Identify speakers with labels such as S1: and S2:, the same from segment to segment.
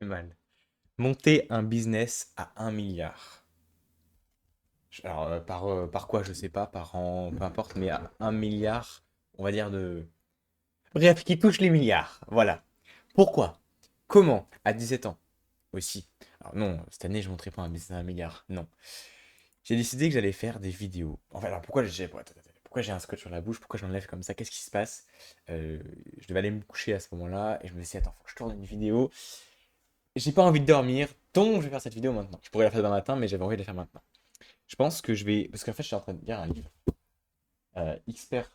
S1: Mal. Monter un business à 1 milliard. Alors, par quoi, je sais pas, par an, peu importe, mais à 1 milliard, on va dire de. Bref, qui touche les milliards. Voilà. Pourquoi? Comment? À 17 ans aussi. Alors, non, cette année, je ne monterai pas un business à 1 milliard. Non. J'ai décidé que j'allais faire des vidéos. Enfin, alors pourquoi j'ai un scotch sur la bouche? Pourquoi je m'enlève comme ça? Qu'est-ce qui se passe? Je devais aller me coucher à ce moment-là et je me suis dit, attends, faut que je tourne une vidéo. J'ai pas envie de dormir, donc je vais faire cette vidéo maintenant. Je pourrais la faire demain matin, mais j'avais envie de la faire maintenant. Je pense que je vais. Parce qu'en fait, je suis en train de lire un livre. Expert.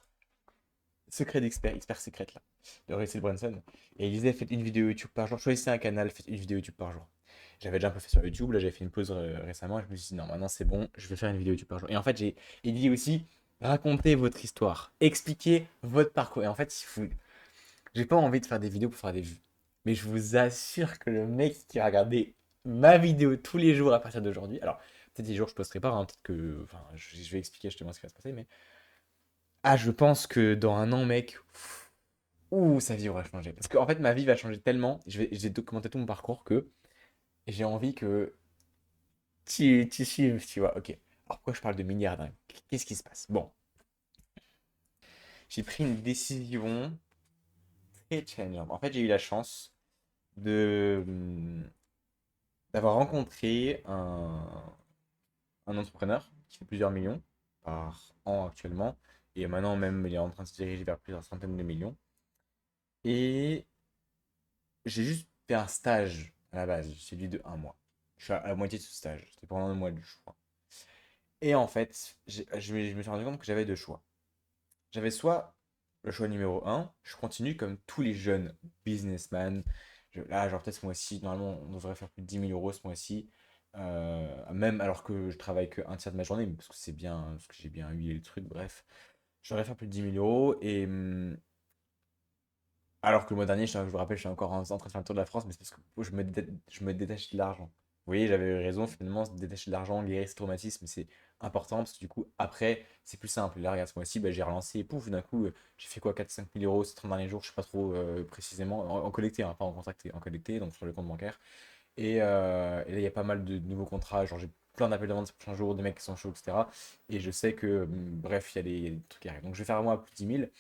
S1: Secret d'expert, expert secrète là. De Russell Brunson. Et il disait, faites une vidéo YouTube par jour. Choisissez un canal, faites une vidéo YouTube par jour. J'avais déjà un peu fait sur YouTube, là j'avais fait une pause récemment et je me suis dit non, maintenant c'est bon, je vais faire une vidéo YouTube par jour. Et en fait, il dit aussi racontez votre histoire, expliquez votre parcours. Et en fait, j'ai pas envie de faire des vidéos pour faire des vues. Mais je vous assure que le mec qui a regardé ma vidéo tous les jours à partir d'aujourd'hui, alors peut-être des jours je posterai pas, hein, peut-être que. Enfin, je vais expliquer justement ce qui va se passer, mais. Ah, je pense que dans un an, mec, ouh, sa vie aura changé. Parce qu'en fait, ma vie va changer tellement, j'ai documenté tout mon parcours que j'ai envie que tu suives, tu vois. Ok. Alors pourquoi je parle de milliards dingue? Qu'est-ce qui se passe? Bon, j'ai pris une décision très challengeante. En fait, j'ai eu la chance de d'avoir rencontré un entrepreneur qui fait plusieurs millions par an actuellement. Et maintenant, même, il est en train de se diriger vers plusieurs centaines de millions. Et j'ai juste fait un stage à la base, celui de 1 mois. Je suis à la moitié de ce stage. C'était pendant le mois du choix. Et en fait, je me suis rendu compte que j'avais deux choix. J'avais soit le choix numéro un, je continue comme tous les jeunes businessmen. Là, genre peut-être ce mois-ci, normalement, on devrait faire plus de 10 000 € ce mois-ci. Même alors que je travaille que un tiers de ma journée, parce que c'est bien, parce que j'ai bien huilé le truc, bref. Je devrais faire plus de 10 000 € et alors que le mois dernier, je vous rappelle, je suis encore en train de faire le tour de la France, mais c'est parce que je me détache de l'argent. Vous voyez, j'avais raison, finalement, se détacher de l'argent, guérir ce traumatisme, c'est important parce que du coup, après, c'est plus simple. Là, regarde, ce mois-ci, bah, j'ai relancé et pouf, d'un coup, j'ai fait quoi, 4 5 000 € ces 30 derniers jours, je sais pas trop précisément, en collecté, hein, pas en contracté, en collecté, donc sur le compte bancaire. Et là, il y a pas mal de nouveaux contrats, genre j'ai plein d'appels de vente ces prochains jours, des mecs qui sont chauds, etc. Et je sais que, bref, il y a des trucs qui arrivent. Donc je vais faire moi plus de 10 000.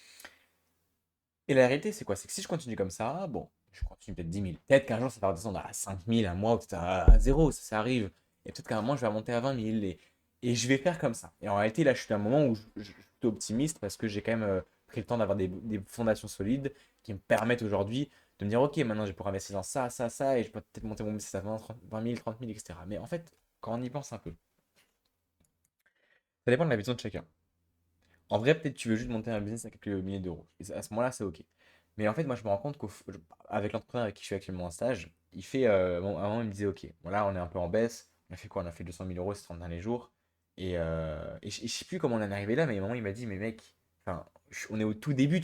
S1: Et la réalité, c'est quoi? C'est que si je continue comme ça, bon, je continue peut-être 10 000. Peut-être qu'un jour, ça va redescendre à 5 000, un mois, ou peut-être à 0, ça arrive. Et peut-être qu'à un moment, je vais remonter à 20 000. Et je vais faire comme ça. Et en réalité, là, je suis à un moment où je suis plutôt optimiste parce que j'ai quand même pris le temps d'avoir des fondations solides qui me permettent aujourd'hui de me dire, OK, maintenant, je vais pouvoir investir dans ça, ça, ça, et je peux peut-être monter mon business à 20, 30, 20 000, 30 000, etc. Mais en fait, quand on y pense un peu, ça dépend de la vision de chacun. En vrai, peut-être tu veux juste monter un business à quelques milliers d'euros. Et à ce moment-là, c'est OK. Mais en fait, moi, je me rends compte qu'avec l'entrepreneur avec qui je suis actuellement en stage, il fait. Bon, à un moment, il me disait OK, voilà, on est un peu en baisse. On a fait quoi? On a fait 200 000 € ces 30 derniers jours. Et je sais plus comment on en est arrivé là, mais à un moment, il m'a dit mais mec, enfin, on est au tout début.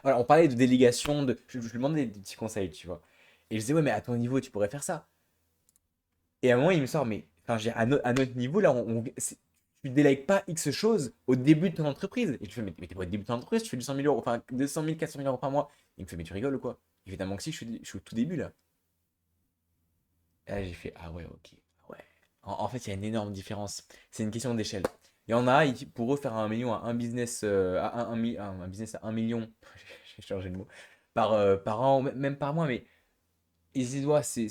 S1: Voilà, on parlait de délégation, je lui demandais des petits conseils, tu vois. Et je disais ouais, mais à ton niveau, tu pourrais faire ça. Et à un moment, il me sort, mais enfin, à notre niveau, là, tu délègues pas X choses au début de ton entreprise. Et tu fais, mais t'es pas au début de ton entreprise, tu fais 200 000 €, enfin 200 000, 400 000 € par mois. Il me fait, mais tu rigoles ou quoi? Il fait, t'as manque si, je suis au tout début là. Et là, j'ai fait, ah ouais, ok. Ah ouais. En fait, il y a une énorme différence. C'est une question d'échelle. Il y en a, pour eux, faire 1 million à un business, un business à 1 million, j'ai changé de mot, par an, même par mois, mais Easy Doigt, c'est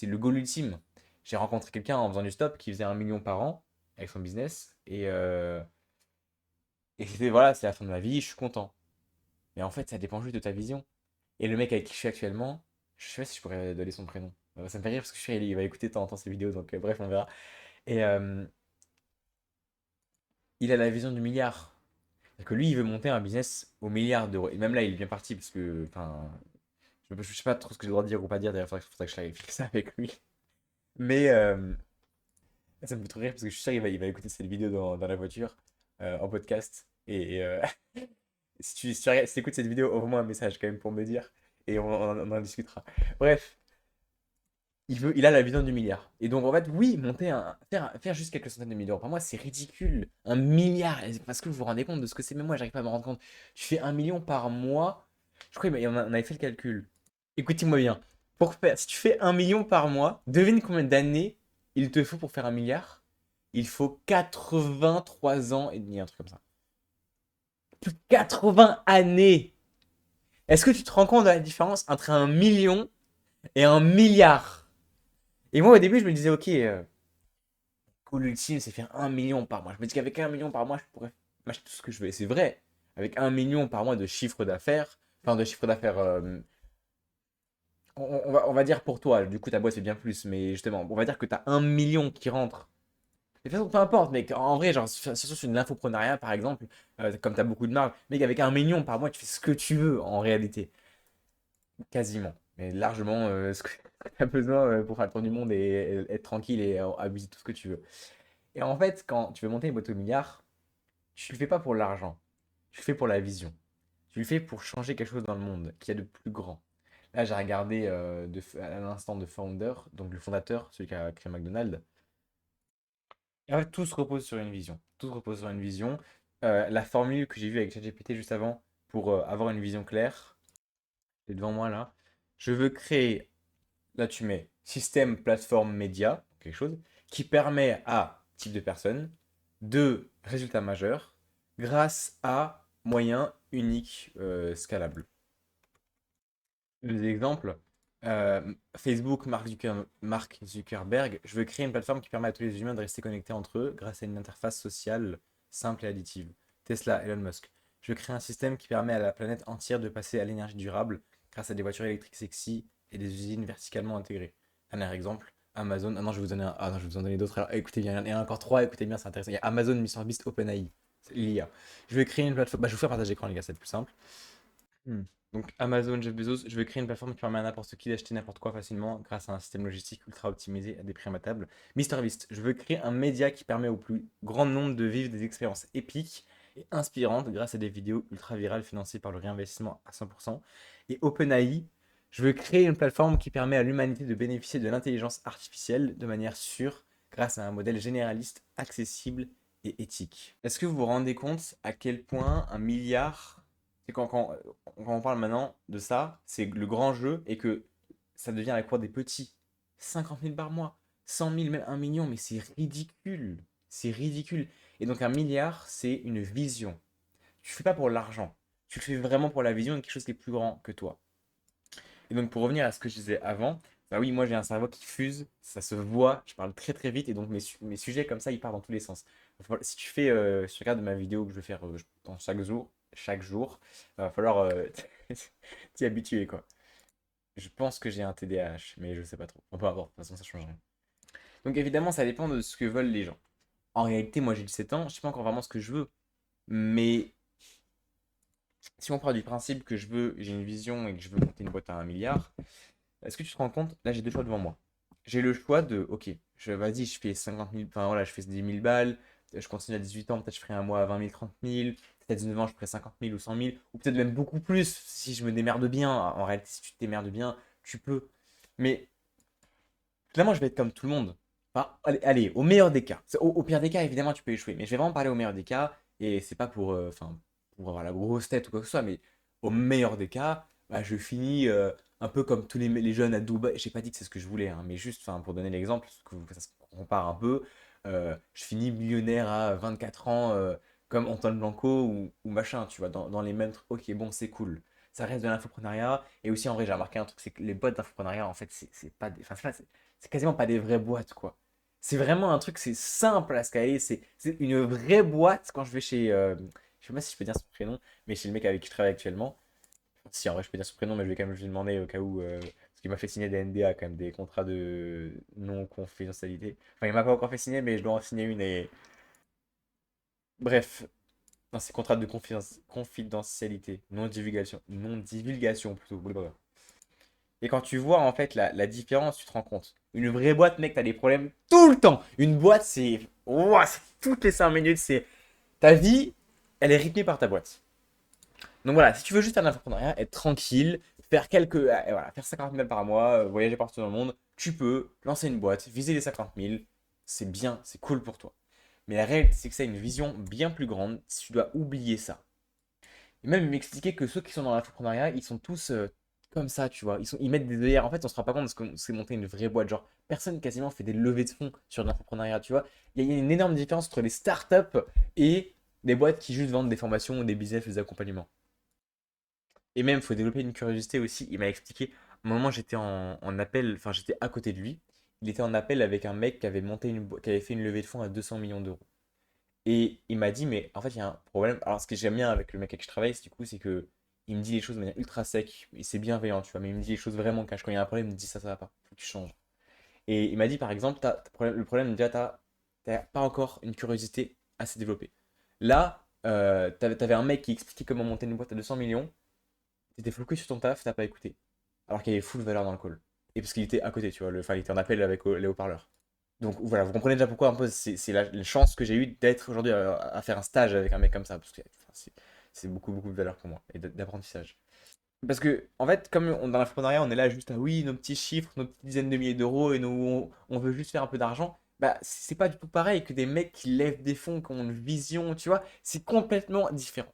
S1: le goal ultime. J'ai rencontré quelqu'un en faisant du stop qui faisait 1 million par an avec son business. Et c'était voilà, c'est la fin de ma vie, je suis content. Mais en fait, ça dépend juste de ta vision. Et le mec avec qui je suis actuellement, je sais pas si je pourrais donner son prénom. Ça me fait rire parce que je suis sûr il va écouter de temps en temps ses vidéos, donc bref, on verra. Et il a la vision du milliard. Parce que lui, il veut monter un business au milliard d'euros. Et même là, il est bien parti parce que, enfin, je sais pas trop ce que je dois dire ou pas dire. D'ailleurs, faudrait que je clarifie ça avec lui. Mais ça me fait trop rire parce que je suis sûr qu'il va écouter cette vidéo dans la voiture, en podcast. Et si tu écoutes cette vidéo, envoie-moi un message quand même pour me dire. Et on en discutera. Bref, il a la vision du milliard. Et donc, en fait, oui, faire juste quelques centaines de milliers d'euros par mois, c'est ridicule. 1 milliard, parce que vous vous rendez compte de ce que c'est. Même moi, j'arrive pas à me rendre compte. Tu fais 1 million par mois. Je crois qu'on avait fait le calcul. Écoutez-moi bien. Si tu fais 1 million par mois, devine combien d'années il te faut pour faire 1 milliard? Il faut 83 ans et demi, un truc comme ça. Plus de 80 années! Est-ce que tu te rends compte de la différence entre 1 million et 1 milliard? Et moi, au début, je me disais, ok, goal ultime, c'est faire 1 million par mois. Je me dis qu'avec 1 million par mois, je pourrais m'acheter tout ce que je veux. Et c'est vrai. Avec 1 million par mois de chiffre d'affaires, enfin de chiffre d'affaires, on va dire pour toi, du coup ta boîte c'est bien plus, mais justement, on va dire que tu as 1 million qui rentre. De toute façon, peu importe, mec, en vrai, genre, surtout sur de l'infoprenariat par exemple, comme tu as beaucoup de marge, mec, avec 1 million par mois, tu fais ce que tu veux en réalité. Quasiment. Mais largement ce que tu as besoin pour faire le tour du monde et être tranquille et abuser tout ce que tu veux. Et en fait, quand tu veux monter une boîte au milliard, tu le fais pas pour l'argent. Tu le fais pour la vision. Tu le fais pour changer quelque chose dans le monde qu'il y a de plus grand. Là, j'ai regardé à l'instant de Founder, donc le fondateur, celui qui a créé McDonald's. Et en fait, tout se repose sur une vision. Tout se repose sur une vision. La formule que j'ai vue avec ChatGPT juste avant pour avoir une vision claire, c'est devant moi là. Je veux créer, là tu mets système, plateforme, média, quelque chose, qui permet à type de personne de résultats majeurs grâce à moyens uniques scalables. Des exemples, Facebook, Mark Zuckerberg, je veux créer une plateforme qui permet à tous les humains de rester connectés entre eux grâce à une interface sociale simple et additive. Tesla, Elon Musk. Je veux créer un système qui permet à la planète entière de passer à l'énergie durable grâce à des voitures électriques sexy et des usines verticalement intégrées. Dernier exemple, Amazon. Ah non, je vais vous donner ah non, je vais vous en donner d'autres. Alors, écoutez bien, il y en a encore trois, écoutez bien, c'est intéressant. Il y a Amazon, MrBeast, OpenAI. C'est l'IA. Je vais créer une plateforme. Bah, je vais vous faire partager l'écran, les gars, c'est le plus simple. Hmm. Donc Amazon, Jeff Bezos, je veux créer une plateforme qui permet à n'importe qui d'acheter n'importe quoi facilement grâce à un système logistique ultra optimisé à des prix imbattables. MrBeast, je veux créer un média qui permet au plus grand nombre de vivre des expériences épiques et inspirantes grâce à des vidéos ultra virales financées par le réinvestissement à 100%. Et OpenAI, je veux créer une plateforme qui permet à l'humanité de bénéficier de l'intelligence artificielle de manière sûre grâce à un modèle généraliste, accessible et éthique. Est-ce que vous vous rendez compte à quel point 1 milliard c'est quand on parle maintenant de ça, c'est le grand jeu et que ça devient la cour des petits. 50 000 par mois, 100 000, même 1 million, mais c'est ridicule. C'est ridicule. Et donc 1 milliard, c'est une vision. Tu le fais pas pour l'argent. Tu le fais vraiment pour la vision de quelque chose qui est plus grand que toi. Et donc pour revenir à ce que je disais avant, bah oui, moi j'ai un cerveau qui fuse, ça se voit, je parle très très vite et donc mes sujets comme ça, ils partent dans tous les sens. Si si tu regardes ma vidéo que je vais faire je pense chaque jour, va falloir t'y habituer quoi. Je pense que j'ai un TDAH, mais je sais pas trop. Enfin, peu importe, de toute façon ça change rien. Donc évidemment, ça dépend de ce que veulent les gens. En réalité, moi j'ai 17 ans, je sais pas encore vraiment ce que je veux, mais si on part du principe que j'ai une vision et que je veux monter une boîte à 1 milliard, est-ce que tu te rends compte? Là, j'ai deux choix devant moi. J'ai le choix de, ok, vas-y, je fais 50 000, enfin voilà, je fais 10 000 balles, je continue à 18 ans, peut-être je ferai un mois à 20 000, 30 000, peut-être à 19 ans, je ferai 50 000 ou 100 000, ou peut-être même beaucoup plus si je me démerde bien. En réalité, si tu te démerdes bien, tu peux. Mais clairement, je vais être comme tout le monde. Enfin, allez, au meilleur des cas. Au pire des cas, évidemment, tu peux échouer. Mais je vais vraiment parler au meilleur des cas. Et c'est pas pour avoir la grosse tête ou quoi que ce soit. Mais au meilleur des cas, bah, je finis un peu comme tous les jeunes à Dubaï. J'ai pas dit que c'est ce que je voulais, hein, mais juste pour donner l'exemple, que ça se compare un peu. Je finis millionnaire à 24 ans, comme Antoine Blanco ou machin, tu vois, dans les mêmes trucs. Ok, bon, c'est cool. Ça reste de l'infoprenariat. Et aussi, en vrai, j'ai remarqué un truc, c'est que les boîtes d'infoprenariat, en fait, c'est pas des. Enfin, c'est quasiment pas des vraies boîtes, quoi. C'est vraiment un truc, c'est simple à scaler. C'est une vraie boîte quand je vais chez. Je sais pas si je peux dire son prénom, mais chez le mec avec qui je travaille actuellement. Si, en vrai, je peux dire son prénom, mais je vais quand même lui demander au cas où. Parce qu'il m'a fait signer des NDA, quand même, des contrats de non-confidentialité. Enfin, il m'a pas encore fait signer, mais je dois en signer une et. Bref, non, c'est contrat de confidentialité, non-divulgation. Non-divulgation, plutôt. Blablabla. Et quand tu vois en fait la différence, tu te rends compte. Une vraie boîte, mec, t'as des problèmes tout le temps. Une boîte, c'est. Ouah, c'est toutes les 5 minutes. C'est. Ta vie, elle est rythmée par ta boîte. Donc voilà, si tu veux juste faire de l'entrepreneuriat, être tranquille, voilà, faire 50 000 par mois, voyager partout dans le monde, tu peux lancer une boîte, viser les 50 000. C'est bien, c'est cool pour toi. Mais la réalité, c'est que ça a une vision bien plus grande. Tu dois oublier ça. Et même il m'expliquait que ceux qui sont dans l'entrepreneuriat, ils sont tous comme ça, tu vois. Ils mettent des œillères. En fait, on se rend pas compte de ce que c'est monter une vraie boîte. Genre, personne quasiment fait des levées de fonds sur l'entrepreneuriat, tu vois. Il y a une énorme différence entre les startups et des boîtes qui juste vendent des formations ou des business, des accompagnements. Et même, il faut développer une curiosité aussi. Il m'a expliqué, à un moment, j'étais en appel, enfin, j'étais à côté de lui. Il était en appel avec un mec qui avait qui avait fait une levée de fonds à 200 millions d'euros. Et il m'a dit, mais en fait, il y a un problème. Alors, ce que j'aime bien avec le mec avec qui je travaille, du coup, c'est que il me dit les choses de manière ultra sec. Et c'est bienveillant, tu vois. Mais il me dit les choses vraiment cash. Quand il y a un problème, il me dit ça va pas. Faut que tu changes. Et il m'a dit, par exemple, le problème, déjà, t'as pas encore une curiosité assez développée. Là, t'avais un mec qui expliquait comment monter une boîte à 200 millions. T'étais focus sur ton taf, t'as pas écouté. Alors qu'il y avait full valeur dans le call. Et parce qu'il était à côté, tu vois. Enfin, il était en appel avec les haut-parleurs. Donc voilà, vous comprenez déjà pourquoi un peu c'est la chance que j'ai eue d'être aujourd'hui à faire un stage avec un mec comme ça. Parce que enfin, c'est beaucoup, beaucoup de valeur pour moi et d'apprentissage. Parce que, en fait, comme dans l'entrepreneuriat, on est là juste à oui, nos petits chiffres, nos petites dizaines de milliers d'euros et on veut juste faire un peu d'argent. Bah, c'est pas du tout pareil que des mecs qui lèvent des fonds, qui ont une vision, tu vois. C'est complètement différent.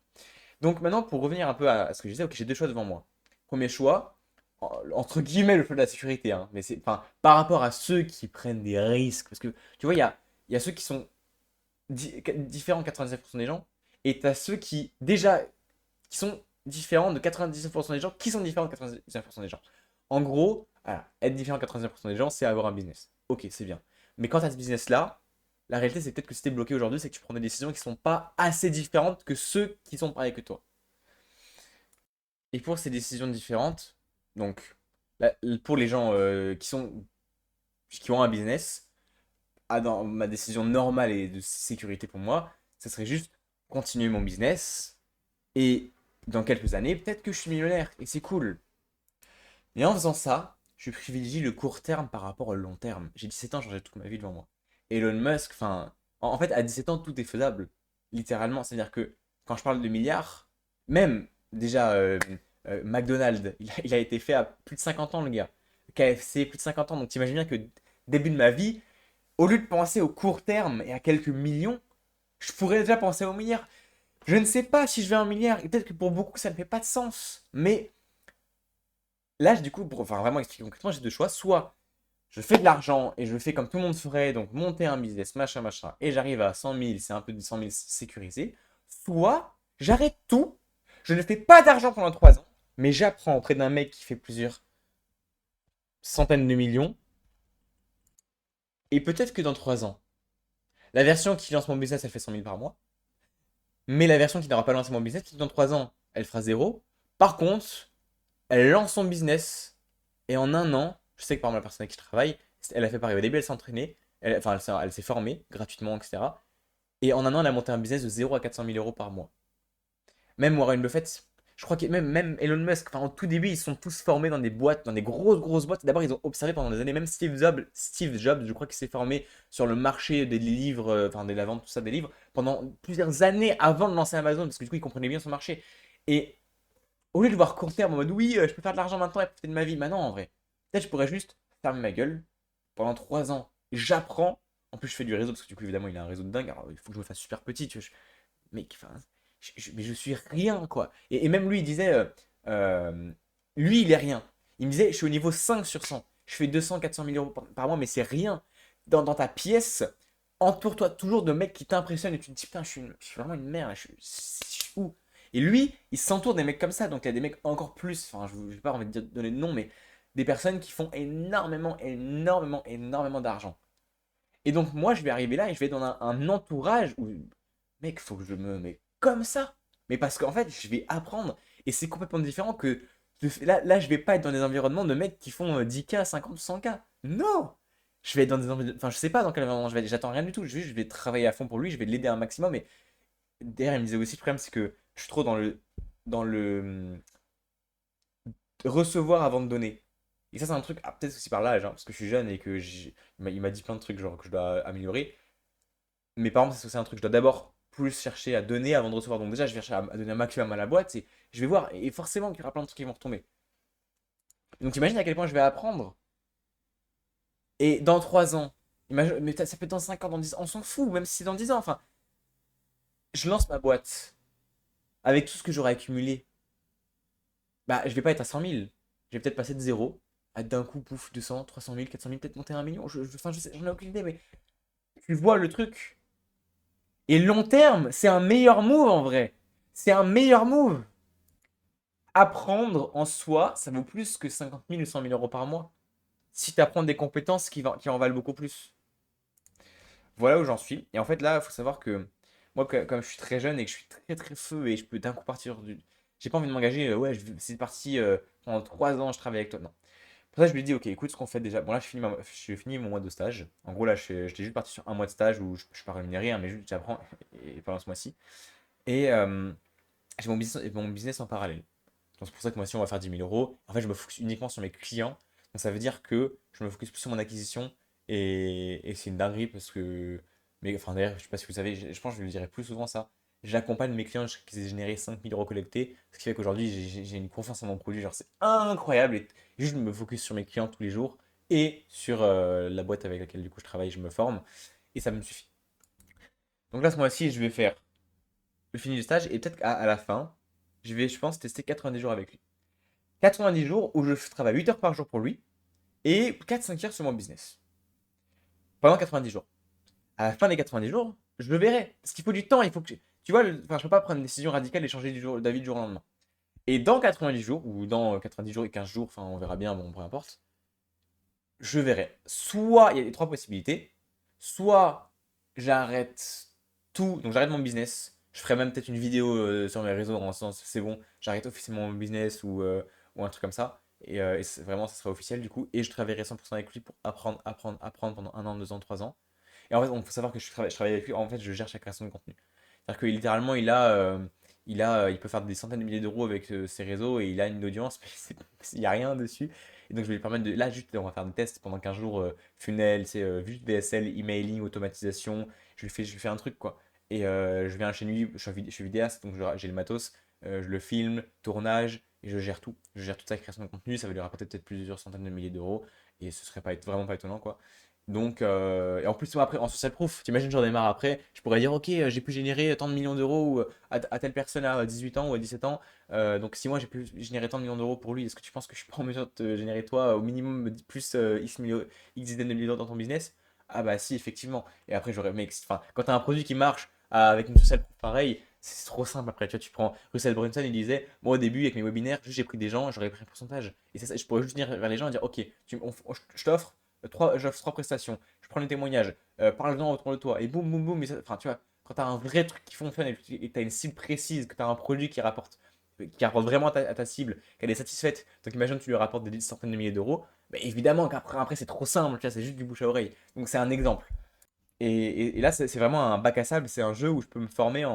S1: Donc maintenant, pour revenir un peu à ce que je disais, ok, j'ai deux choix devant moi. Premier choix, entre guillemets, le choix de la sécurité, hein, mais c'est, enfin, par rapport à ceux qui prennent des risques, parce que tu vois, il y a ceux qui sont différents 99% des gens, et tu as ceux qui, déjà, qui sont différents de 99% des gens, qui sont différents de 99% des gens. En gros, voilà, être différent de 99% des gens, c'est avoir un business. Ok, c'est bien. Mais quand tu as ce business-là, la réalité, c'est peut-être que si t'es bloqué aujourd'hui, c'est que tu prends des décisions qui sont pas assez différentes que ceux qui sont pareils que toi. Et pour ces décisions différentes, donc pour les gens qui ont un business, dans ma décision normale et de sécurité pour moi, ce serait juste continuer mon business et dans quelques années, peut-être que je suis millionnaire et c'est cool. Mais en faisant ça, je privilégie le court terme par rapport au long terme. J'ai 17 ans, j'ai toute ma vie devant moi. Elon Musk, enfin, en fait, à 17 ans, tout est faisable. Littéralement. C'est-à-dire que quand je parle de milliards, même déjà McDonald's, il a été fait à plus de 50 ans, le gars. KFC, plus de 50 ans. Donc t'imagines bien que début de ma vie, au lieu de penser au court terme et à quelques millions, je pourrais déjà penser aux milliards. Je ne sais pas si je vais à un milliard, et peut-être que pour beaucoup ça ne fait pas de sens. Mais là, du coup, pour enfin, vraiment expliquer concrètement, j'ai deux choix. Soit je fais de l'argent et je fais comme tout le monde ferait, donc monter un business, machin, machin, et j'arrive à 100 000, c'est un peu de 100 000 sécurisé. Soit j'arrête tout, je ne fais pas d'argent pendant 3 ans, mais j'apprends auprès d'un mec qui fait plusieurs centaines de millions, et peut-être que dans 3 ans, la version qui lance mon business, elle fait 100 000 par mois, mais la version qui n'aura pas lancé mon business, peut-être que dans 3 ans, elle fera zéro. Par contre, elle lance son business, et en un an, je sais que par exemple, la personne avec qui je travaille, elle a fait pareil. Au début, elle s'est entraînée, enfin, elle s'est formée gratuitement, etc. Et en un an, elle a monté un business de 0 à 400 000 euros par mois. Même Warren Buffett, je crois que même Elon Musk, enfin, au tout début, ils sont tous formés dans des boîtes, dans des grosses, grosses boîtes. D'abord, ils ont observé pendant des années, même Steve Jobs, je crois qu'il s'est formé sur le marché des livres, enfin, de la vente, tout ça, des livres, pendant plusieurs années avant de lancer Amazon, parce que du coup, il comprenait bien son marché. Et au lieu de voir court terme en mode oui, je peux faire de l'argent maintenant et profiter de ma vie, maintenant en vrai, peut-être je pourrais juste fermer ma gueule pendant 3 ans. J'apprends. En plus, je fais du réseau parce que du coup, évidemment, il a un réseau de dingue. Alors, il faut que je me fasse super petit. Tu vois, mais enfin, mais je suis rien, quoi. Et même lui, il disait lui, il est rien. Il me disait je suis au niveau 5 sur 100. Je fais 200, 400 000 euros par mois, mais c'est rien. Dans ta pièce, entoure-toi toujours de mecs qui t'impressionnent et tu te dis putain, je suis vraiment une merde. Je suis où? Et lui, il s'entoure des mecs comme ça. Donc il y a des mecs encore plus, enfin, je n'ai pas envie de donner de nom, mais des personnes qui font énormément, énormément, énormément d'argent. Et donc moi, je vais arriver là et je vais être dans un entourage où, mec, faut que je me mets comme ça. Mais parce qu'en fait, je vais apprendre. Et c'est complètement différent que, là, je vais pas être dans des environnements de mecs qui font 10K, 50, 100K. Non! Je vais être dans des environnements. Enfin, je sais pas dans quel environnement je vais être. J'attends rien du tout. Je vais travailler à fond pour lui. Je vais l'aider un maximum. Et derrière, il me disait aussi, le problème, c'est que je suis trop dans le recevoir avant de donner. Et ça, c'est un truc, peut-être aussi par l'âge, hein, parce que je suis jeune et que il m'a dit plein de trucs genre que je dois améliorer. Mais par exemple, c'est un truc, je dois d'abord plus chercher à donner avant de recevoir. Donc déjà, je vais chercher à donner un maximum à la boîte et je vais voir. Et forcément qu'il y aura plein de trucs qui vont retomber. Donc imagine à quel point je vais apprendre. Et dans 3 ans, imagine, mais ça peut être dans 5 ans, dans 10 ans, on s'en fout, même si c'est dans 10 ans. Enfin, je lance ma boîte avec tout ce que j'aurai accumulé. Bah, je vais pas être à 100 000. je vais peut-être passer de zéro à d'un coup, pouf, 200, 300 000, 400 000, peut-être monter à 1 million. Enfin, je sais, j'en ai aucune idée, mais tu vois le truc. Et long terme, c'est un meilleur move en vrai. C'est un meilleur move. Apprendre en soi, ça vaut plus que 50 000 ou 100 000 euros par mois. Si tu apprends des compétences qui en valent beaucoup plus. Voilà où j'en suis. Et en fait, là, il faut savoir que moi, comme je suis très jeune et que je suis très très feu et je peux d'un coup partir du. J'ai pas envie de m'engager, ouais, c'est parti, pendant 3 ans, je travaille avec toi. Non. Pour ça, je lui ai dit, ok, écoute ce qu'on fait déjà. Bon, là, je finis mon mois de stage. En gros, là, j'étais juste parti sur un mois de stage où je suis pas rémunéré, hein, mais juste j'apprends et pendant ce mois-ci. Et j'ai mon business en parallèle. Donc, c'est pour ça que moi, si on va faire 10 000 euros, en fait, je me focus uniquement sur mes clients. Donc, ça veut dire que je me focus plus sur mon acquisition. Et c'est une dinguerie parce que. Mais, enfin, d'ailleurs, je sais pas si vous savez, je pense que je le dirai plus souvent ça. J'accompagne mes clients qui aient généré 5 000 euros collectés. Ce qui fait qu'aujourd'hui, j'ai une confiance en mon produit. Genre, c'est incroyable. Et juste, je me focus sur mes clients tous les jours et sur la boîte avec laquelle, du coup, je travaille, je me forme. Et ça me suffit. Donc là, ce mois-ci, je vais faire le fini du stage et peut-être qu'à la fin, je vais, je pense, tester 90 jours avec lui. 90 jours où je travaille 8 heures par jour pour lui et 4-5 heures sur mon business. Pendant 90 jours. À la fin des 90 jours, je le verrai. Parce qu'il faut du temps, il faut que. Tu vois, enfin, je peux pas prendre une décision radicale et changer d'avis du jour au lendemain. Et dans 90 jours, ou dans 90 jours et 15 jours, enfin, on verra bien, bon, peu importe, je verrai. Soit, il y a les trois possibilités, soit j'arrête tout, donc j'arrête mon business. Je ferai même peut-être une vidéo sur mes réseaux en sens, c'est bon, j'arrête officiellement mon business ou un truc comme ça. Et vraiment, ça sera officiel du coup. Et je travaillerai 100% avec lui pour apprendre, apprendre, apprendre pendant 1 an, 2 ans, 3 ans. Et en fait, il faut savoir que je travaille avec lui. En fait, je gère sa création de contenu. C'est-à-dire que littéralement, il peut faire des centaines de milliers d'euros avec ses réseaux et il a une audience, mais il n'y a rien dessus. Et donc, je vais lui permettre de. Là, juste, on va faire des tests pendant 15 jours, funnel, c'est juste VSL, emailing, automatisation. Je lui fais un truc, quoi. Et je viens chez lui, je suis vidéaste, donc j'ai le matos, je le filme, tournage, et je gère tout. Je gère toute sa création de contenu, ça va lui rapporter peut-être plusieurs centaines de milliers d'euros, et ce serait pas, vraiment pas étonnant, quoi. Donc, et en plus, moi, après, en social proof, t'imagines, j'en démarre après, je pourrais dire, ok, j'ai pu générer tant de millions d'euros à telle personne à 18 ans ou à 17 ans, donc si moi j'ai pu générer tant de millions d'euros pour lui, est-ce que tu penses que je suis pas en mesure de te générer toi au minimum plus X dizaines de milliers d'euros dans ton business? Ah bah si, effectivement. Et après, mais enfin, quand tu as un produit qui marche avec une social proof pareil, c'est trop simple après. Tu vois, tu prends Russell Brunson, il disait, moi au début, avec mes webinaires, juste j'ai pris des gens, j'aurais pris un pourcentage. Et c'est ça, je pourrais juste venir vers les gens et dire, ok, je t'offre j'offre trois prestations, je prends les témoignages, parle-en autour de toi, et boum, boum, boum. Enfin, tu vois, quand tu as un vrai truc qui fonctionne et que tu as une cible précise, que tu as un produit qui rapporte vraiment à ta cible, qu'elle est satisfaite, donc imagine que tu lui rapportes des centaines de milliers d'euros, bah, évidemment qu'après c'est trop simple, tu vois, c'est juste du bouche à oreille. Donc c'est un exemple. Et là, c'est vraiment un bac à sable, c'est un jeu où je peux me former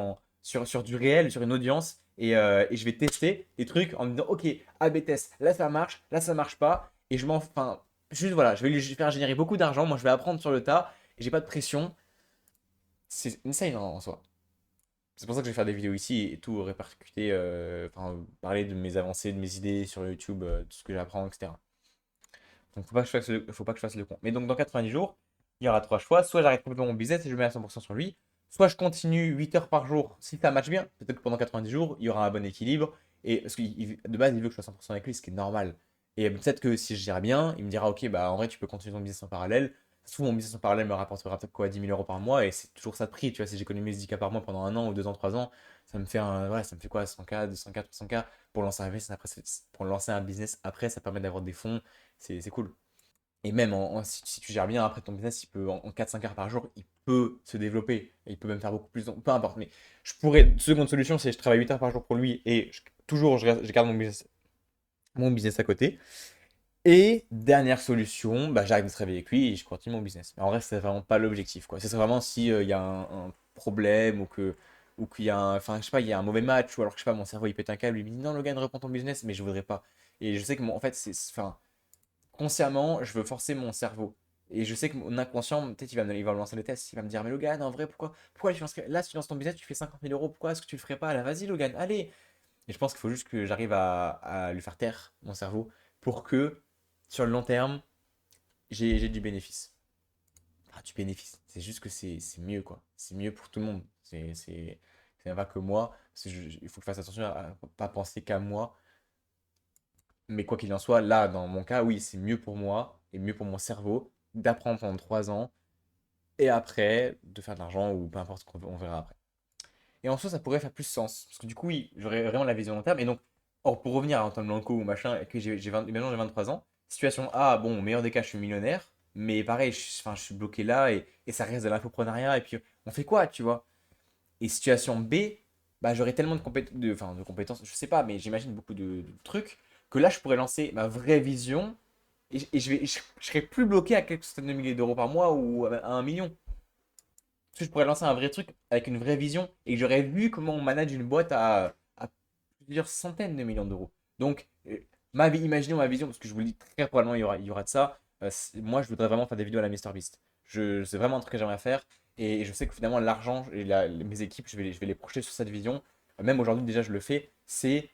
S1: sur du réel, sur une audience, et je vais tester des trucs en me disant, ok, A/B test, là ça marche pas, et enfin, juste voilà, je vais lui faire générer beaucoup d'argent, moi je vais apprendre sur le tas, et j'ai pas de pression. C'est insane en soi. C'est pour ça que je vais faire des vidéos ici et tout répercuter, enfin, parler de mes avancées, de mes idées sur YouTube, de ce que j'apprends, etc. Donc faut pas que je fasse le con. Mais donc dans 90 jours, il y aura trois choix. Soit j'arrête complètement mon business et je mets à 100% sur lui. Soit je continue 8 heures par jour si ça match bien. Peut-être que pendant 90 jours, il y aura un bon équilibre. Et parce que de base, il veut que je fasse 100% avec lui, ce qui est normal. Et peut-être que si je gère bien, il me dira, ok, bah en vrai, tu peux continuer ton business en parallèle. Souvent, mon business en parallèle me rapportera peut-être quoi, 10 000 euros par mois. Et c'est toujours ça de prix. Tu vois, si j'économise 10K par mois pendant 1 an ou 2 ans, 3 ans, ça me fait quoi, 100K, 200K, 300K pour lancer un business après, ça permet d'avoir des fonds. C'est cool. Et même si tu gères bien après ton business, il peut en 4-5 heures par jour, il peut se développer. Et il peut même faire beaucoup plus. Peu importe. Mais seconde solution, c'est je travaille 8 heures par jour pour lui et toujours je garde mon business à côté. Et dernière solution, bah, j'arrête de travailler avec lui et je continue mon business. Mais en vrai, c'est vraiment pas l'objectif, quoi. Ce serait vraiment si il y a un problème ou qu'il y a enfin, je sais pas, il y a un mauvais match ou alors que je sais pas, mon cerveau il pète un câble, il me dit non, Logan, reprends ton business, mais je voudrais pas. Et je sais que en fait, enfin, consciemment, je veux forcer mon cerveau. Et je sais que mon inconscient, peut-être il va me lancer les tests. Il va me dire, mais Logan, en vrai, pourquoi tu lances, là, si tu lances ton business, tu fais 50 000 euros, pourquoi est-ce que tu le ferais pas? Là, vas-y, Logan, allez. Et je pense qu'il faut juste que j'arrive à lui faire taire mon cerveau pour que, sur le long terme, j'ai du bénéfice. Ah, du bénéfice. C'est juste que c'est mieux, quoi. C'est mieux pour tout le monde. C'est pas que moi. Parce que il faut que je fasse attention à ne pas penser qu'à moi. Mais quoi qu'il en soit, là, dans mon cas, oui, c'est mieux pour moi et mieux pour mon cerveau d'apprendre pendant 3 ans et après de faire de l'argent ou peu importe, on verra après. Et en soi, ça pourrait faire plus sens. Parce que du coup, oui, j'aurais vraiment la vision long terme. Et donc, or, pour revenir à Antoine Blanco ou machin, et que maintenant j'ai 23 ans, situation A, bon, au meilleur des cas, je suis millionnaire. Mais pareil, enfin, je suis bloqué là et ça reste de l'infoprenariat. Et puis, on fait quoi, tu vois? Et situation B, bah, j'aurais tellement enfin, de compétences, je sais pas, mais j'imagine beaucoup de trucs, que là, je pourrais lancer ma vraie vision et je serais plus bloqué à quelques centaines de milliers d'euros par mois ou à 1 million. Parce que je pourrais lancer un vrai truc avec une vraie vision et que j'aurais vu comment on manage une boîte à plusieurs centaines de millions d'euros. Donc, imaginons ma vision, parce que je vous le dis très probablement il y aura de ça. Moi, je voudrais vraiment faire des vidéos à la MrBeast. C'est vraiment un truc que j'aimerais faire et je sais que finalement, l'argent et mes équipes, je vais les projeter sur cette vision. Même aujourd'hui, déjà, je le fais. C'est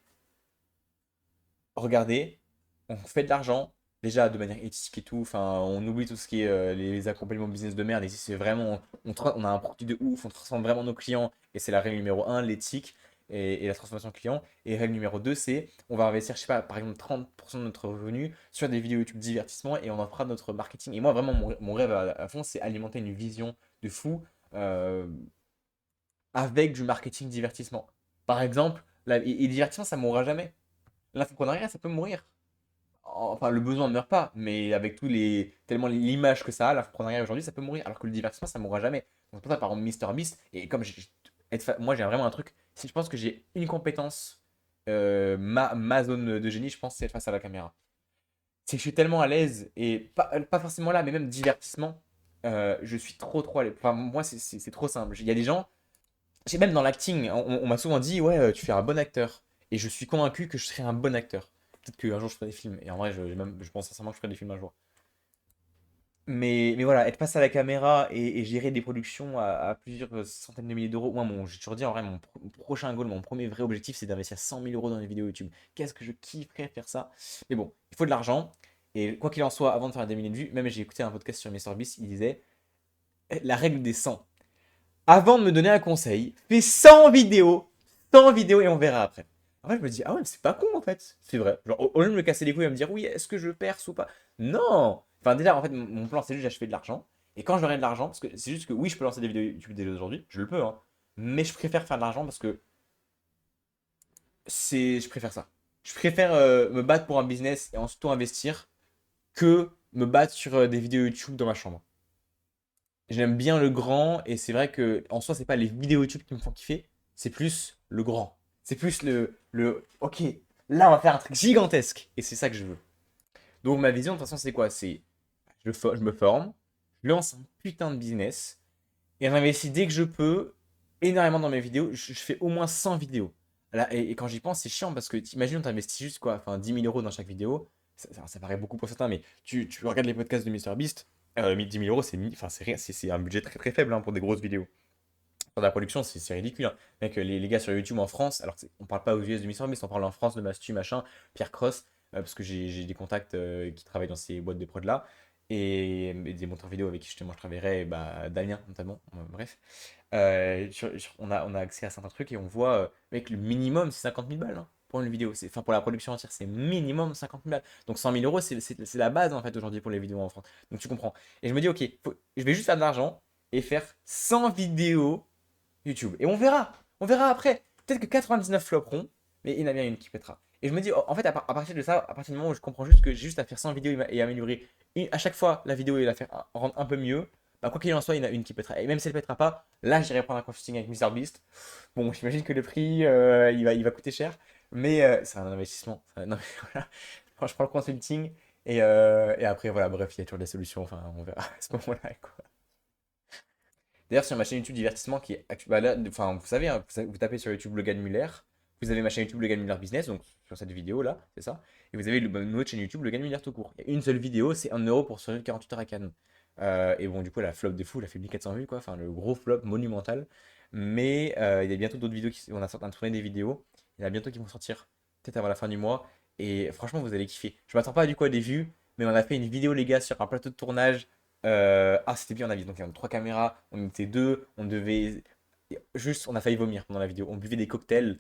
S1: regardez, on fait de l'argent, déjà de manière éthique et tout, enfin, on oublie tout ce qui est les accompagnements business de merde, et ici c'est vraiment, on a un produit de ouf, on transforme vraiment nos clients, et c'est la règle numéro un, l'éthique et la transformation client, et règle numéro 2 c'est, on va investir, je sais pas, par exemple 30% de notre revenu sur des vidéos YouTube divertissement, et on en fera notre marketing. Et moi, vraiment, mon rêve à fond, c'est alimenter une vision de fou euh, avec du marketing divertissement. Par exemple, et divertissement, ça mourra jamais. L'infoprenariat, ça peut mourir. Enfin, le besoin ne meurt pas, mais avec tellement l'image que ça a, l'infoprenariat aujourd'hui, ça peut mourir. Alors que le divertissement, ça ne mourra jamais. Donc, c'est pour ça, par exemple, MrBeast, et comme moi, j'ai vraiment un truc, si je pense que j'ai une compétence, ma zone de génie, je pense, c'est être face à la caméra. C'est que je suis tellement à l'aise, et pas forcément là, mais même divertissement, je suis trop, trop à l'aise. Enfin, moi, c'est trop simple. Il y a des gens, même dans l'acting, on m'a souvent dit, ouais, tu fais un bon acteur. Et je suis convaincu que je serai un bon acteur. Peut-être qu'un jour je ferai des films. Et en vrai, je pense sincèrement que je ferai des films un jour. Mais voilà, être face à la caméra et gérer des productions à plusieurs centaines de milliers d'euros. Moi, j'ai toujours dit, en vrai, mon prochain goal, mon premier vrai objectif, c'est d'investir 100 000 euros dans les vidéos YouTube. Qu'est-ce que je kifferais faire ça? Mais bon, il faut de l'argent. Et quoi qu'il en soit, avant de faire des milliers de vues, même j'ai écouté un podcast sur MrBeast, il disait la règle des 100. Avant de me donner un conseil, fais 100 vidéos, 100 vidéos et on verra après. En fait, je me dis, ah ouais, mais c'est pas con en fait. C'est vrai. Genre, au lieu de me casser les couilles et me dire, oui, est-ce que je perce ou pas? Non! Enfin, déjà, en fait, mon plan, c'est juste d'acheter de l'argent. Et quand j'aurai de l'argent, parce que c'est juste que oui, je peux lancer des vidéos YouTube dès aujourd'hui, je le peux, hein. Mais je préfère faire de l'argent parce que je préfère ça. Je préfère me battre pour un business et ensuite tout investir que me battre sur des vidéos YouTube dans ma chambre. J'aime bien le grand et c'est vrai que en soi, c'est pas les vidéos YouTube qui me font kiffer, c'est plus le grand. C'est plus OK, là, on va faire un truc gigantesque et c'est ça que je veux. Donc, ma vision, de toute façon, c'est quoi? C'est je me forme, je lance un putain de business et j'investis dès que je peux énormément dans mes vidéos. Je fais au moins 100 vidéos. Là, et quand j'y pense, c'est chiant parce que t'imagines, tu investis juste quoi, enfin 10 000 euros dans chaque vidéo. Ça paraît beaucoup pour certains, mais tu regardes les podcasts de MrBeast, 10 000 euros, enfin, c'est rien, c'est un budget très très faible hein, pour des grosses vidéos. Pour la production, c'est ridicule, hein. Mec, les gars sur YouTube en France, alors on parle pas aux US de MrBeast, on parle en France de Mastu, machin, Pierre Cross, parce que j'ai des contacts qui travaillent dans ces boîtes de prod là, et des monteurs vidéo avec qui justement je travaillerai, bah, Damien notamment, bref. On a accès à certains trucs et on voit, mec, le minimum c'est 50 000 balles hein, pour une vidéo. Enfin, pour la production entière, c'est minimum 50 000 balles. Donc 100 000 euros, c'est la base en fait aujourd'hui pour les vidéos en France. Donc tu comprends. Et je me dis, ok, je vais juste faire de l'argent et faire 100 vidéos YouTube. Et on verra. On verra après. Peut-être que 99 flopperont, mais il y en a bien une qui pètera. Et je me dis, en fait, à partir de ça, à partir du moment où je comprends juste que j'ai juste à faire 100 vidéos et améliorer à chaque fois la vidéo et la faire rendre un peu mieux, bah, quoi qu'il en soit, il y en a une qui pètera. Et même si elle pètera pas, là, j'irai prendre un consulting avec MrBeast. Bon, j'imagine que le prix, il va coûter cher, mais c'est un investissement. Non, mais voilà. Je prends le consulting et après, voilà, bref, il y a toujours des solutions. Enfin, on verra à ce moment-là, quoi. D'ailleurs, sur ma chaîne YouTube divertissement qui est bah là, enfin, vous savez, hein, vous tapez sur YouTube Logan Muller, vous avez ma chaîne YouTube Logan Muller Business, donc sur cette vidéo là, c'est ça. Et vous avez une autre chaîne YouTube Logan Muller tout court. Il y a une seule vidéo, c'est 1 euro pour survivre 48 heures à Cannes. Et bon, du coup, la flop de fou, elle a fait 1400 vues, quoi. Enfin, le gros flop monumental. Mais il y a bientôt d'autres vidéos on a sorti, tourné des vidéos. Il y en a bientôt qui vont sortir, peut-être avant la fin du mois. Et franchement, vous allez kiffer. Je m'attends pas du coup à des vues, mais on a fait une vidéo, les gars, sur un plateau de tournage c'était bien, on avait donc il y avait 3 caméras, on était deux, on devait juste, on a failli vomir pendant la vidéo. On buvait des cocktails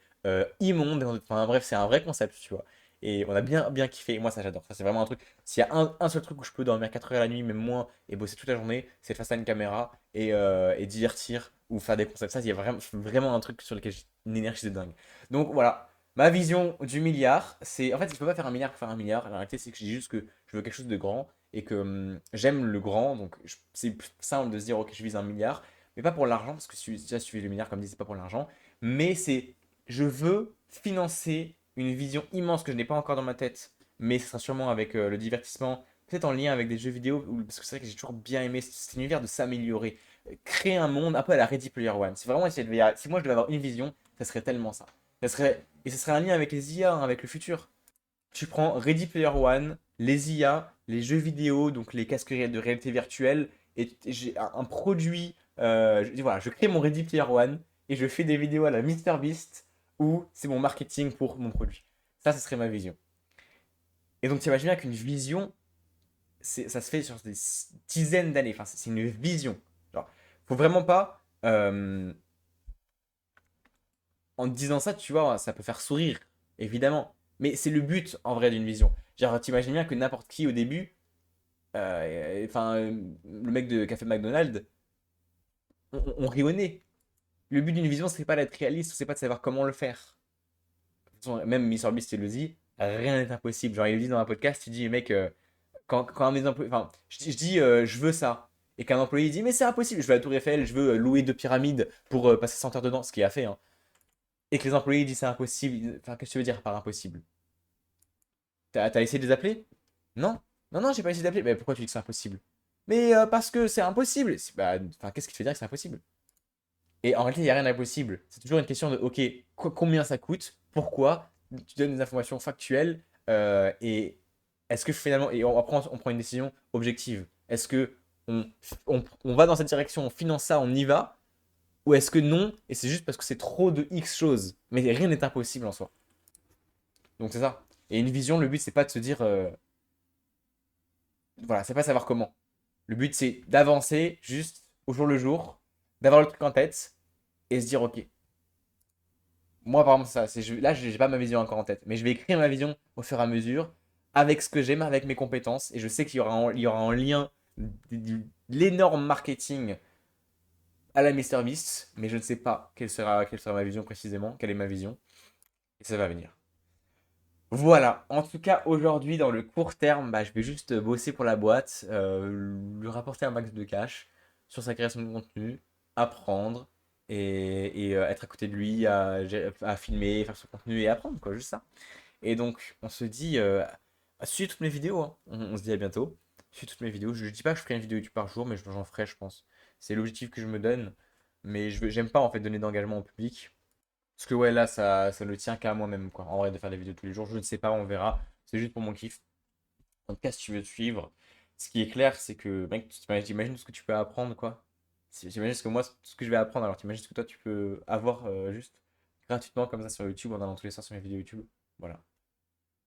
S1: immondes, enfin bref, c'est un vrai concept, tu vois. Et on a bien, bien kiffé. Moi, ça, j'adore. Ça, c'est vraiment un truc. S'il y a un seul truc où je peux dormir 4 heures la nuit, même moins, et bosser toute la journée, c'est face à une caméra et divertir ou faire des concepts. Ça, il y a vraiment, vraiment un truc sur lequel j'ai une énergie de dingue. Donc voilà. Ma vision du milliard, c'est. En fait, je peux pas faire un milliard pour faire un milliard. La réalité, c'est que je dis juste que je veux quelque chose de grand et que j'aime le grand. Donc, c'est plus simple de se dire, ok, je vise un milliard. Mais pas pour l'argent, parce que déjà, si tu vises le milliard, comme dit, c'est pas pour l'argent. Mais c'est. Je veux financer une vision immense que je n'ai pas encore dans ma tête. Mais ce sera sûrement avec le divertissement. Peut-être en lien avec des jeux vidéo. Parce que c'est vrai que j'ai toujours bien aimé cet univers de s'améliorer. Créer un monde un peu à la Ready Player One. C'est vraiment, si moi je devais avoir une vision, ça serait tellement ça. Et ce serait un lien avec les IA, hein, avec le futur. Tu prends Ready Player One, les IA, les jeux vidéo, donc les casques de réalité virtuelle, et j'ai un produit. Voilà, je crée mon Ready Player One et je fais des vidéos à la MrBeast où c'est mon marketing pour mon produit. Ça, ce serait ma vision. Et donc, tu imagines bien qu'une vision, ça se fait sur des dizaines d'années. Enfin, c'est une vision. Genre, faut vraiment pas. En te disant ça, tu vois, ça peut faire sourire, évidemment. Mais c'est le but, en vrai, d'une vision. Genre, t'imagines bien que n'importe qui, au début, enfin, le mec de Café McDonald's, on rit au nez. Le but d'une vision, c'est pas d'être réaliste, c'est pas de savoir comment le faire. De toute façon, même MrBeast, il le dit, rien n'est impossible. Genre, il le dit dans un podcast, il dit, mec, quand un des employés, enfin, je dis, je veux ça. Et qu'un employé dit, mais c'est impossible, je veux la Tour Eiffel, je veux louer 2 pyramides pour passer 100 heures dedans, ce qu'il a fait, hein. Et que les employés disent c'est impossible. Enfin, qu'est-ce que tu veux dire par impossible? T'as essayé de les appeler? Non? Non, non, j'ai pas essayé d'appeler. Mais pourquoi tu dis que c'est impossible? Mais parce que c'est impossible. Bah, enfin, qu'est-ce qui te fait dire que c'est impossible? Et en réalité, il n'y a rien d'impossible. C'est toujours une question de, ok, combien ça coûte? Pourquoi? Tu donnes des informations factuelles. Et est-ce que finalement, et après, on prend une décision objective. Est-ce que on va dans cette direction, on finance ça, on y va? Ou est-ce que non, et c'est juste parce que c'est trop de X choses? Mais rien n'est impossible en soi. Donc c'est ça. Et une vision, le but, c'est pas de se dire, voilà, c'est pas savoir comment. Le but, c'est d'avancer juste au jour le jour, d'avoir le truc en tête et se dire, ok, moi, par exemple, ça, là, j'ai pas ma vision encore en tête, mais je vais écrire ma vision au fur et à mesure, avec ce que j'aime, avec mes compétences, et je sais il y aura en lien l'énorme marketing à la MrBeast, mais je ne sais pas quelle sera ma vision précisément, quelle est ma vision, et ça va venir. Voilà, en tout cas aujourd'hui dans le court terme, bah, je vais juste bosser pour la boîte, lui rapporter un max de cash sur sa création de contenu, apprendre et être à côté de lui, à filmer, faire son contenu et apprendre quoi, juste ça. Et donc on se dit, suis toutes mes vidéos, hein. On se dit à bientôt, suis toutes mes vidéos. Je dis pas que je ferai une vidéo YouTube par jour, mais j'en ferai je pense. C'est l'objectif que je me donne, mais j'aime pas en fait donner d'engagement au public. Parce que ouais, là, ça ne tient qu'à moi-même, quoi. En vrai, de faire des vidéos tous les jours, je ne sais pas, on verra. C'est juste pour mon kiff. En tout cas, si tu veux te suivre, ce qui est clair, c'est que, mec, t'imagines tout ce que tu peux apprendre, quoi. T'imagines ce que moi, tout ce que je vais apprendre, alors t'imagines ce que toi, tu peux avoir juste gratuitement comme ça sur YouTube, en allant tous les soirs sur mes vidéos YouTube. Voilà.